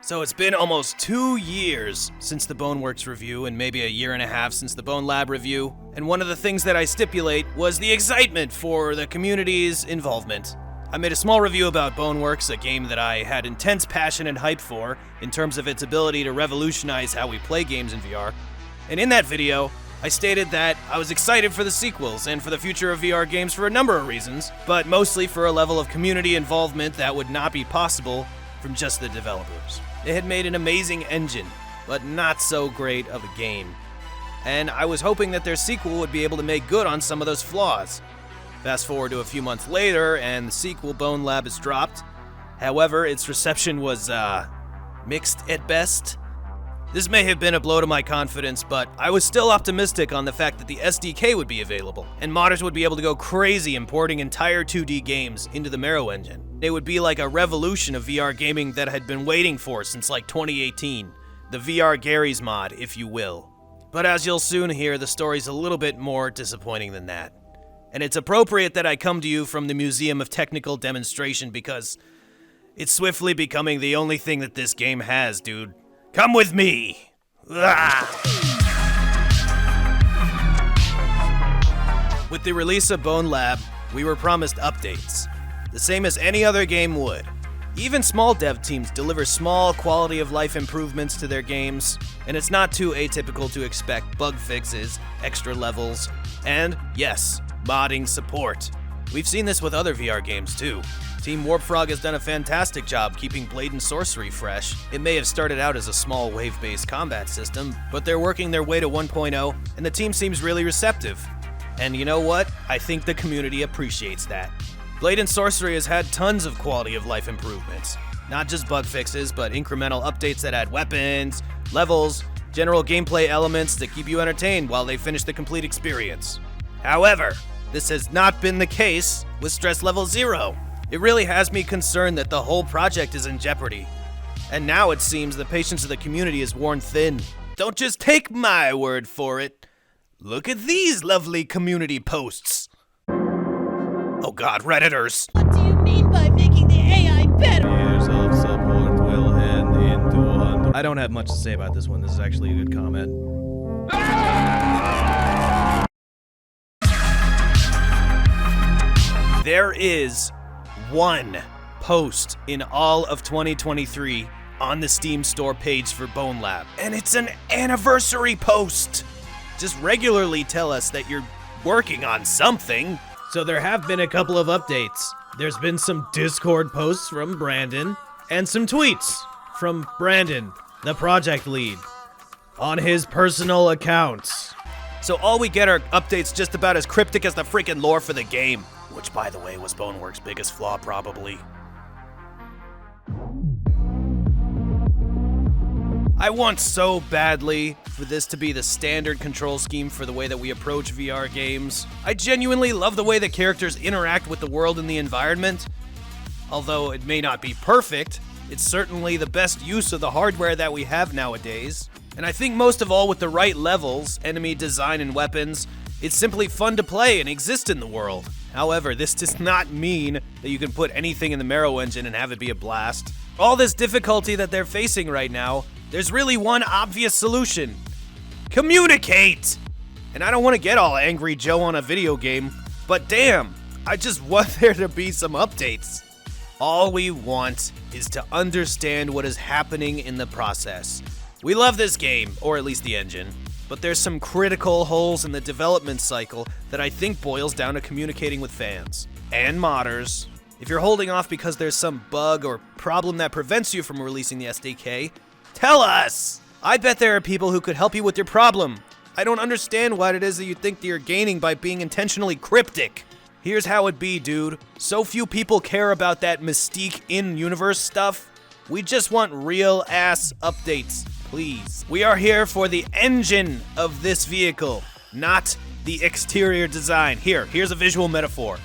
So it's been almost 2 years since the Boneworks review and maybe a year and a half since the Bone Lab review, and one of the things that I stipulate was the excitement for the community's involvement. I made a small review about Boneworks, a game that I had intense passion and hype for in terms of its ability to revolutionize how we play games in VR, and in that video, I stated that I was excited for the sequels and for the future of VR games for a number of reasons, but mostly for a level of community involvement that would not be possible from just the developers. It had made an amazing engine, but not so great of a game. And I was hoping that their sequel would be able to make good on some of those flaws. Fast forward to a few months later, and the sequel Bone Lab is dropped. However, its reception was, mixed at best. This may have been a blow to my confidence, but I was still optimistic on the fact that the SDK would be available, and modders would be able to go crazy importing entire 2D games into the Marrow engine. It would be like a revolution of VR gaming that I had been waiting for since like 2018. The VR Gary's mod, if you will. But as you'll soon hear, the story's a little bit more disappointing than that. And it's appropriate that I come to you from the Museum of Technical Demonstration because it's swiftly becoming the only thing that this game has, dude. Come with me! With the release of Bone Lab, we were promised updates, the same as any other game would. Even small dev teams deliver small quality of life improvements to their games, and it's not too atypical to expect bug fixes, extra levels, and, yes, modding support. We've seen this with other VR games too. Team Warp Frog has done a fantastic job keeping Blade and Sorcery fresh. It may have started out as a small wave-based combat system, but they're working their way to 1.0, and the team seems really receptive. And you know what? I think the community appreciates that. Blade and Sorcery has had tons of quality of life improvements. Not just bug fixes, but incremental updates that add weapons, levels, general gameplay elements that keep you entertained while they finish the complete experience. However, this has not been the case with Stress Level 0. It really has me concerned that the whole project is in jeopardy. And now it seems the patience of the community is worn thin. Don't just take my word for it. Look at these lovely community posts. Oh god, Redditors. What do you mean by making the AI better? Years of support will end into I don't have much to say about this one. This is actually a good comment. There is one post in all of 2023 on the Steam store page for Bone Lab, and it's an anniversary post. Just regularly tell us that you're working on something. So there have been a couple of updates. There's been some Discord posts from Brandon, and some tweets from Brandon, the project lead, on his personal accounts. So all we get are updates just about as cryptic as the freaking lore for the game, which by the way was Boneworks' biggest flaw probably. I want so badly for this to be the standard control scheme for the way that we approach VR games. I genuinely love the way the characters interact with the world and the environment. Although it may not be perfect, it's certainly the best use of the hardware that we have nowadays. And I think most of all with the right levels, enemy design and weapons, it's simply fun to play and exist in the world. However, this does not mean that you can put anything in the Marrow engine and have it be a blast. All this difficulty that they're facing right now, there's really one obvious solution. Communicate! And I don't want to get all angry Joe on a video game, but damn, I just want there to be some updates. All we want is to understand what is happening in the process. We love this game, or at least the engine, but there's some critical holes in the development cycle that I think boils down to communicating with fans and modders. If you're holding off because there's some bug or problem that prevents you from releasing the SDK, tell us! I bet there are people who could help you with your problem. I don't understand what it is that you think that you're gaining by being intentionally cryptic. Here's how it be, dude. So few people care about that mystique in-universe stuff. We just want real-ass updates, please. We are here for the engine of this vehicle, not the exterior design. Here's a visual metaphor.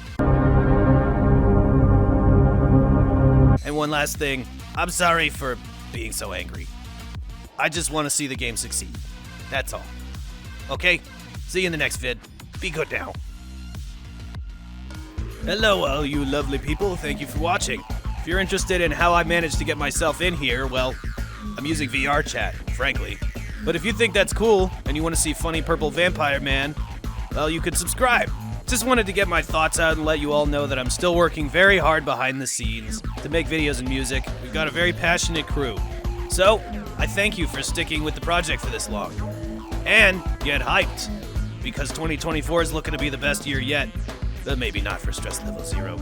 And one last thing, I'm sorry for being so angry. I just want to see the game succeed. That's all. Okay? See you in the next vid. Be good now. Hello, all you lovely people. Thank you for watching. If you're interested in how I managed to get myself in here, well, I'm using VR chat, frankly. But if you think that's cool and you want to see funny purple vampire man, well, you could subscribe. Just wanted to get my thoughts out and let you all know that I'm still working very hard behind the scenes to make videos and music. We've got a very passionate crew. So, I thank you for sticking with the project for this long. And get hyped, because 2024 is looking to be the best year yet. But maybe not for stress level 0.